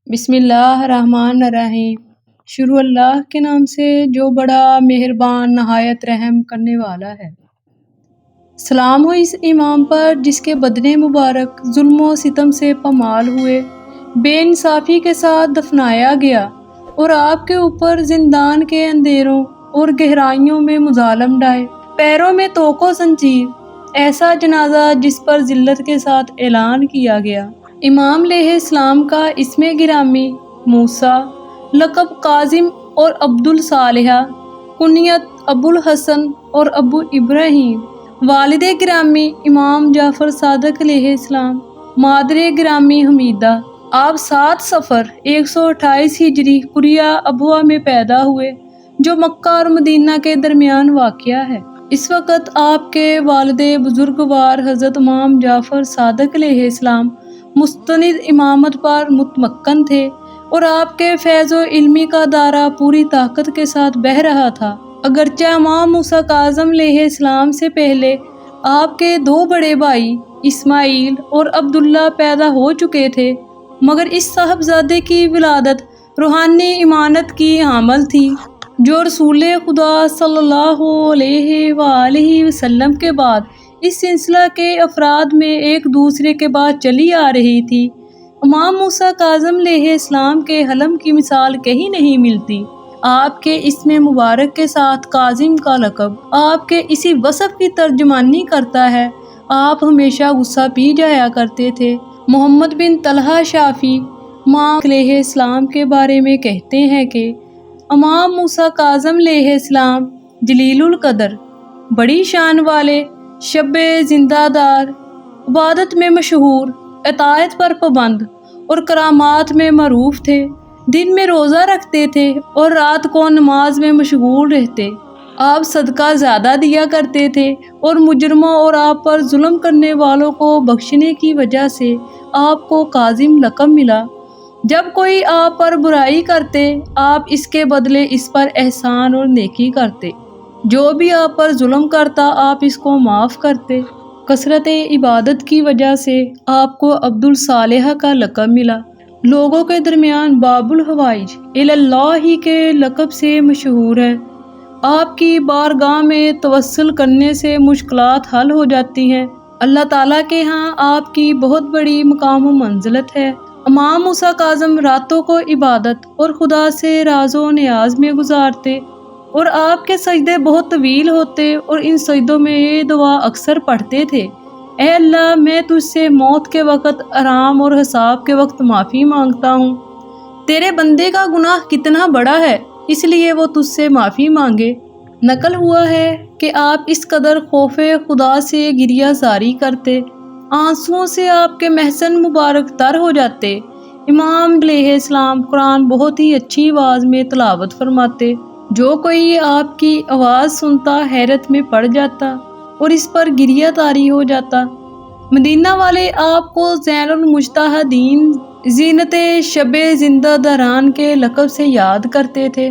بسم اللہ الرحمن الرحیم۔ شروع اللہ کے نام سے جو بڑا مہربان نہایت رحم کرنے والا ہے۔ سلام ہو اس امام پر جس کے بدن مبارک ظلم و ستم سے پامال ہوئے، بے انصافی کے ساتھ دفنایا گیا اور آپ کے اوپر زندان کے اندھیروں اور گہرائیوں میں مظالم ڈھائے، پیروں میں توق و زنجیر، ایسا جنازہ جس پر ذلت کے ساتھ اعلان کیا گیا۔ امام علیہ السلام کا اسم گرامی موسیٰ، لقب کاظم اور عبد الصالح، کنیت ابو الحسن اور ابو ابراہیم، والد گرامی امام جعفر صادق علیہ السلام، مادر گرامی حمیدہ۔ آپ 7 صفر 128 ہجری قریہ ابوا میں پیدا ہوئے جو مکہ اور مدینہ کے درمیان واقع ہے۔ اس وقت آپ کے والد بزرگوار حضرت امام جعفر صادق علیہ السلام مستند امامت پر متمکن تھے اور آپ کے فیض و علمی کا دارہ پوری طاقت کے ساتھ بہہ رہا تھا۔ اگرچہ امام موسیٰ کاظم علیہ السلام سے پہلے آپ کے 2 بڑے بھائی اسماعیل اور عبداللہ پیدا ہو چکے تھے، مگر اس صاحبزادے کی ولادت روحانی امانت کی حامل تھی جو رسول خدا صلی اللہ علیہ وآلہ وسلم کے بعد اس سلسلہ کے افراد میں ایک دوسرے کے بعد چلی آ رہی تھی۔ امام موسیٰ کاظم علیہ السلام کے حلم کی مثال کہیں نہیں ملتی۔ آپ کے اسم مبارک کے ساتھ کاظم کا لقب آپ کے اسی وصف کی ترجمانی کرتا ہے۔ آپ ہمیشہ غصہ پی جایا کرتے تھے۔ محمد بن طلحہ شافعی امام علیہ السلام کے بارے میں کہتے ہیں کہ امام موسیٰ کاظم علیہ السلام جلیل القدر، بڑی شان والے، شب زندہ دار، عبادت میں مشہور، اطاعت پر پابند اور کرامات میں معروف تھے۔ دن میں روزہ رکھتے تھے اور رات کو نماز میں مشغول رہتے۔ آپ صدقہ زیادہ دیا کرتے تھے اور مجرموں اور آپ پر ظلم کرنے والوں کو بخشنے کی وجہ سے آپ کو کاظم لقب ملا۔ جب کوئی آپ پر برائی کرتے، آپ اس کے بدلے اس پر احسان اور نیکی کرتے۔ جو بھی آپ پر ظلم کرتا، آپ اس کو معاف کرتے۔ کثرت عبادت کی وجہ سے آپ کو عبد الصالح کا لقب ملا۔ لوگوں کے درمیان باب الحوائج الی اللہ کے لقب سے مشہور ہے۔ آپ کی بارگاہ میں توسل کرنے سے مشکلات حل ہو جاتی ہیں۔ اللہ تعالیٰ کے ہاں آپ کی بہت بڑی مقام و منزلت ہے۔ امام موسیٰ کاظم راتوں کو عبادت اور خدا سے راز و نیاز میں گزارتے اور آپ کے سجدے بہت طویل ہوتے اور ان سجدوں میں یہ دعا اکثر پڑھتے تھے: اے اللہ، میں تجھ سے موت کے وقت، آرام اور حساب کے وقت معافی مانگتا ہوں۔ تیرے بندے کا گناہ کتنا بڑا ہے، اس لیے وہ تجھ سے معافی مانگے۔ نقل ہوا ہے کہ آپ اس قدر خوف خدا سے گریہ زاری کرتے، آنسوؤں سے آپ کے محسن مبارک تر ہو جاتے۔ امام علیہ السلام قرآن بہت ہی اچھی آواز میں تلاوت فرماتے۔ جو کوئی آپ کی آواز سنتا حیرت میں پڑ جاتا اور اس پر گریہ طاری ہو جاتا۔ مدینہ والے آپ کو زین المجتہدین، زینت شب زندہ داران کے لقب سے یاد کرتے تھے۔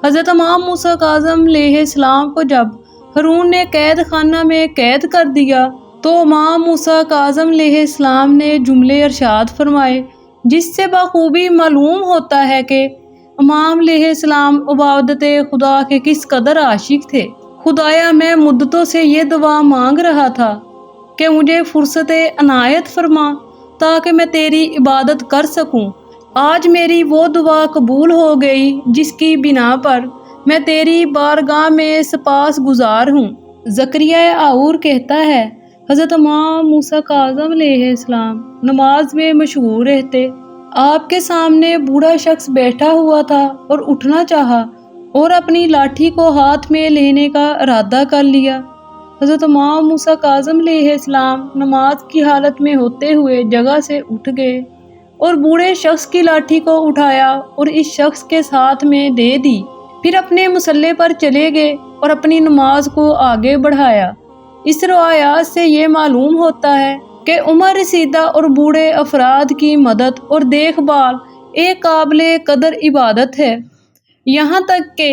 حضرت امام موسیٰ کاظم علیہ السلام کو جب ہارون نے قید خانہ میں قید کر دیا تو امام موسیٰ کاظم علیہ السلام نے جملے ارشاد فرمائے جس سے بخوبی معلوم ہوتا ہے کہ امام علیہ السلام عبادت خدا کے کس قدر عاشق تھے۔ خدایا، میں مدتوں سے یہ دعا مانگ رہا تھا کہ مجھے فرصت عنایت فرما تاکہ میں تیری عبادت کر سکوں۔ آج میری وہ دعا قبول ہو گئی جس کی بنا پر میں تیری بارگاہ میں سپاس گزار ہوں۔ زکریا آور کہتا ہے حضرت امام موسیٰ کاظم علیہ السلام نماز میں مشغول رہتے۔ آپ کے سامنے بوڑھا شخص بیٹھا ہوا تھا اور اٹھنا چاہا اور اپنی لاٹھی کو ہاتھ میں لینے کا ارادہ کر لیا۔ حضرت امام موسیٰ کاظم علیہ السلام نماز کی حالت میں ہوتے ہوئے جگہ سے اٹھ گئے اور بوڑھے شخص کی لاٹھی کو اٹھایا اور اس شخص کے ہاتھ میں دے دی، پھر اپنے مصلے پر چلے گئے اور اپنی نماز کو آگے بڑھایا۔ اس روایات سے یہ معلوم ہوتا ہے کہ عمر رسیدہ اور بوڑھے افراد کی مدد اور دیکھ بھال ایک قابل قدر عبادت ہے، یہاں تک کہ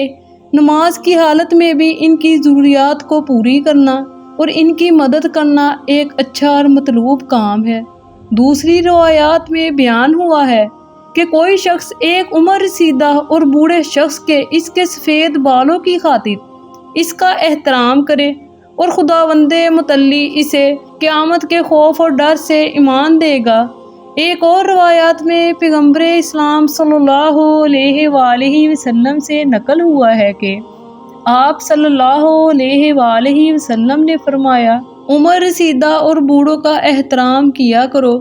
نماز کی حالت میں بھی ان کی ضروریات کو پوری کرنا اور ان کی مدد کرنا ایک اچھا اور مطلوب کام ہے۔ دوسری روایات میں بیان ہوا ہے کہ کوئی شخص ایک عمر رسیدہ اور بوڑھے شخص کے اس کے سفید بالوں کی خاطر اس کا احترام کرے اور خداوند متعلی اسے قیامت کے خوف اور ڈر سے ایمان دے گا۔ ایک اور روایات میں پیغمبر اسلام صلی اللہ علیہ وآلہ وسلم سے نقل ہوا ہے کہ آپ صلی اللہ علیہ وآلہ وسلم نے فرمایا، عمر رسیدہ اور بوڑھوں کا احترام کیا کرو،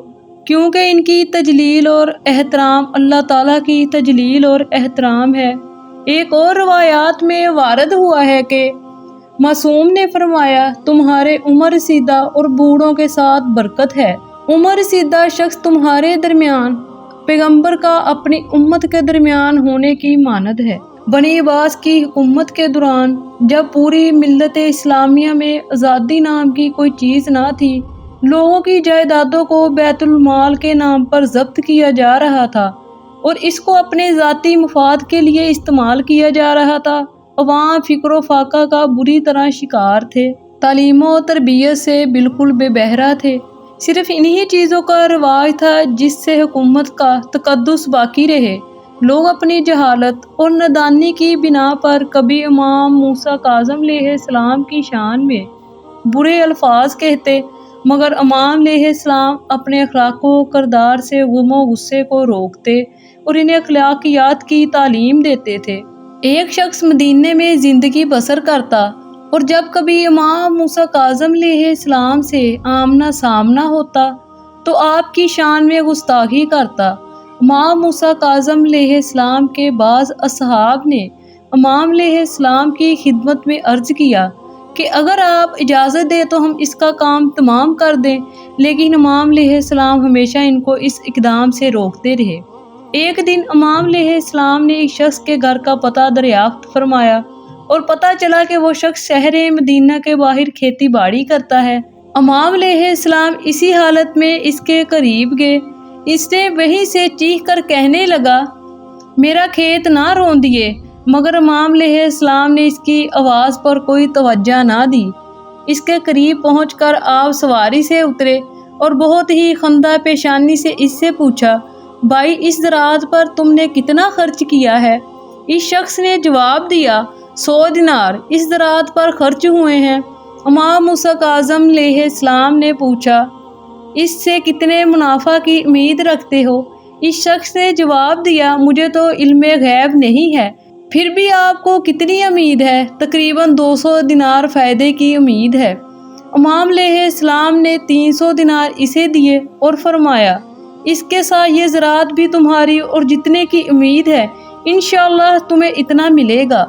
کیونکہ ان کی تجلیل اور احترام اللہ تعالیٰ کی تجلیل اور احترام ہے۔ ایک اور روایات میں وارد ہوا ہے کہ معصوم نے فرمایا، تمہارے عمر رسیدہ اور بوڑھوں کے ساتھ برکت ہے۔ عمر رسیدہ شخص تمہارے درمیان پیغمبر کا اپنی امت کے درمیان ہونے کی مانند ہے۔ بنی عباس کی حکومت کے دوران جب پوری ملت اسلامیہ میں آزادی نام کی کوئی چیز نہ تھی، لوگوں کی جائیدادوں کو بیت المال کے نام پر ضبط کیا جا رہا تھا اور اس کو اپنے ذاتی مفاد کے لیے استعمال کیا جا رہا تھا۔ عوام فقر و فاقہ کا بری طرح شکار تھے، تعلیم و تربیت سے بالکل بے بہرہ تھے۔ صرف انہی چیزوں کا رواج تھا جس سے حکومت کا تقدس باقی رہے۔ لوگ اپنی جہالت اور نادانی کی بنا پر کبھی امام موسیٰ کاظم علیہ السلام کی شان میں برے الفاظ کہتے، مگر امام علیہ السلام اپنے اخلاق و کردار سے غم و غصے کو روکتے اور انہیں اخلاقیات کی تعلیم دیتے تھے۔ ایک شخص مدینے میں زندگی بسر کرتا اور جب کبھی امام موسیٰ کاظم علیہ السلام سے آمنا سامنا ہوتا تو آپ کی شان میں گستاخی کرتا۔ امام موسیٰ کاظم علیہ السلام کے بعض اصحاب نے امام علیہ السلام کی خدمت میں عرض کیا کہ اگر آپ اجازت دیں تو ہم اس کا کام تمام کر دیں، لیکن امام علیہ السلام ہمیشہ ان کو اس اقدام سے روکتے رہے۔ ایک دن امام علیہ السلام نے ایک شخص کے گھر کا پتہ دریافت فرمایا اور پتہ چلا کہ وہ شخص شہر مدینہ کے باہر کھیتی باڑی کرتا ہے۔ امام علیہ السلام اسی حالت میں اس کے قریب گئے۔ اس نے وہیں سے چیخ کر کہنے لگا، میرا کھیت نہ روندیے، مگر امام علیہ السلام نے اس کی آواز پر کوئی توجہ نہ دی۔ اس کے قریب پہنچ کر آپ سواری سے اترے اور بہت ہی خندہ پیشانی سے اس سے پوچھا، بھائی اس زراعت پر تم نے کتنا خرچ کیا ہے؟ اس شخص نے جواب دیا، 100 دینار اس زراعت پر خرچ ہوئے ہیں۔ امام موسیٰ کاظم علیہ السلام نے پوچھا، اس سے کتنے منافع کی امید رکھتے ہو؟ اس شخص نے جواب دیا، مجھے تو علم غیب نہیں ہے۔ پھر بھی آپ کو کتنی امید ہے؟ تقریباً 200 دینار فائدے کی امید ہے۔ امام علیہ السلام نے 300 دینار اسے دیے اور فرمایا، اس کے ساتھ یہ زراعت بھی تمہاری اور جتنے کی امید ہے انشاءاللہ تمہیں اتنا ملے گا۔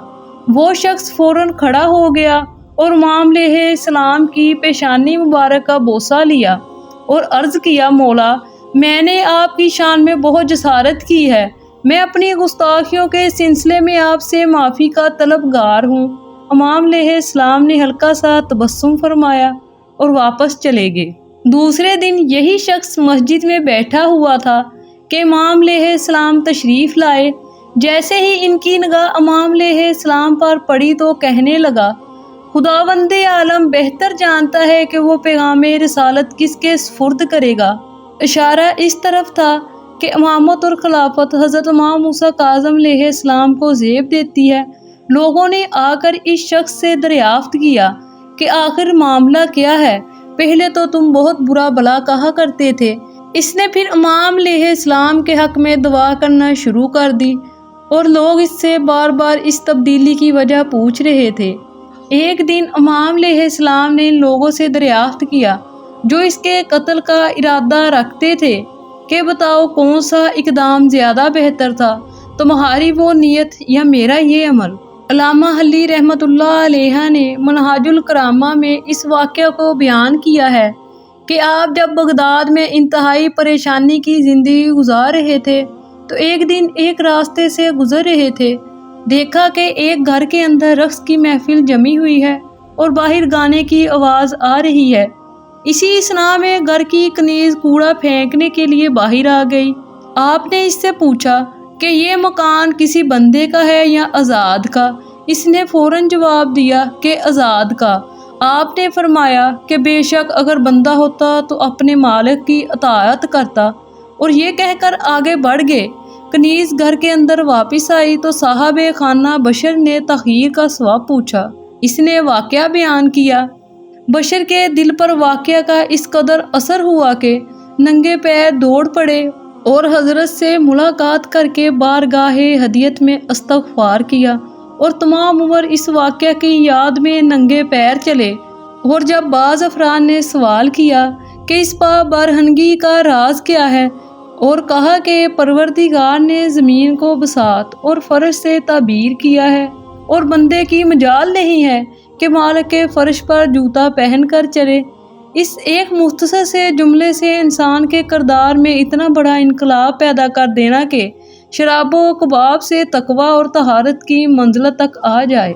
وہ شخص فوراً کھڑا ہو گیا اور امام علیہ السلام کی پیشانی مبارک کا بوسہ لیا اور عرض کیا، مولا میں نے آپ کی شان میں بہت جسارت کی ہے، میں اپنی گستاخیوں کے سلسلے میں آپ سے معافی کا طلبگار ہوں۔ امام علیہ السلام نے ہلکا سا تبسم فرمایا اور واپس چلے گئے۔ دوسرے دن یہی شخص مسجد میں بیٹھا ہوا تھا کہ امام علیہ السلام تشریف لائے۔ جیسے ہی ان کی نگاہ امام علیہ السلام پر پڑی تو کہنے لگا، خداوند عالم بہتر جانتا ہے کہ وہ پیغام رسالت کس کے سپرد کرے گا۔ اشارہ اس طرف تھا کہ امامت اور خلافت حضرت امام موسیٰ کاظم علیہ السلام کو زیب دیتی ہے۔ لوگوں نے آ کر اس شخص سے دریافت کیا کہ آخر معاملہ کیا ہے؟ پہلے تو تم بہت برا بھلا کہا کرتے تھے۔ اس نے پھر امام علیہ السلام کے حق میں دعا کرنا شروع کر دی اور لوگ اس سے بار بار اس تبدیلی کی وجہ پوچھ رہے تھے۔ ایک دن امام علیہ السلام نے ان لوگوں سے دریافت کیا جو اس کے قتل کا ارادہ رکھتے تھے کہ بتاؤ کون سا اقدام زیادہ بہتر تھا، تمہاری وہ نیت یا میرا یہ عمل؟ علامہ حلی رحمۃ اللہ علیہ نے منہاج الکرامہ میں اس واقعہ کو بیان کیا ہے کہ آپ جب بغداد میں انتہائی پریشانی کی زندگی گزار رہے تھے تو ایک دن ایک راستے سے گزر رہے تھے، دیکھا کہ ایک گھر کے اندر رقص کی محفل جمی ہوئی ہے اور باہر گانے کی آواز آ رہی ہے۔ اسی اثناء میں گھر کی کنیز کوڑا پھینکنے کے لیے باہر آ گئی۔ آپ نے اس سے پوچھا کہ یہ مکان کسی بندے کا ہے یا آزاد کا؟ اس نے فوراً جواب دیا کہ آزاد کا۔ آپ نے فرمایا کہ بے شک اگر بندہ ہوتا تو اپنے مالک کی اطاعت کرتا، اور یہ کہہ کر آگے بڑھ گئے۔ کنیز گھر کے اندر واپس آئی تو صاحب خانہ بشر نے تاخیر کا سبب پوچھا۔ اس نے واقعہ بیان کیا۔ بشر کے دل پر واقعہ کا اس قدر اثر ہوا کہ ننگے پیر دوڑ پڑے اور حضرت سے ملاقات کر کے بارگاہ ہدیت میں استغفار کیا اور تمام عمر اس واقعہ کی یاد میں ننگے پیر چلے۔ اور جب بعض افراد نے سوال کیا کہ اس پا برہنگی کا راز کیا ہے، اور کہا کہ پروردگار نے زمین کو بساط اور فرش سے تعبیر کیا ہے اور بندے کی مجال نہیں ہے کہ مالک کے فرش پر جوتا پہن کر چلے۔ اس ایک مختصر سے جملے سے انسان کے کردار میں اتنا بڑا انقلاب پیدا کر دینا کہ شراب و کباب سے تقویٰ اور طہارت کی منزلت تک آ جائے۔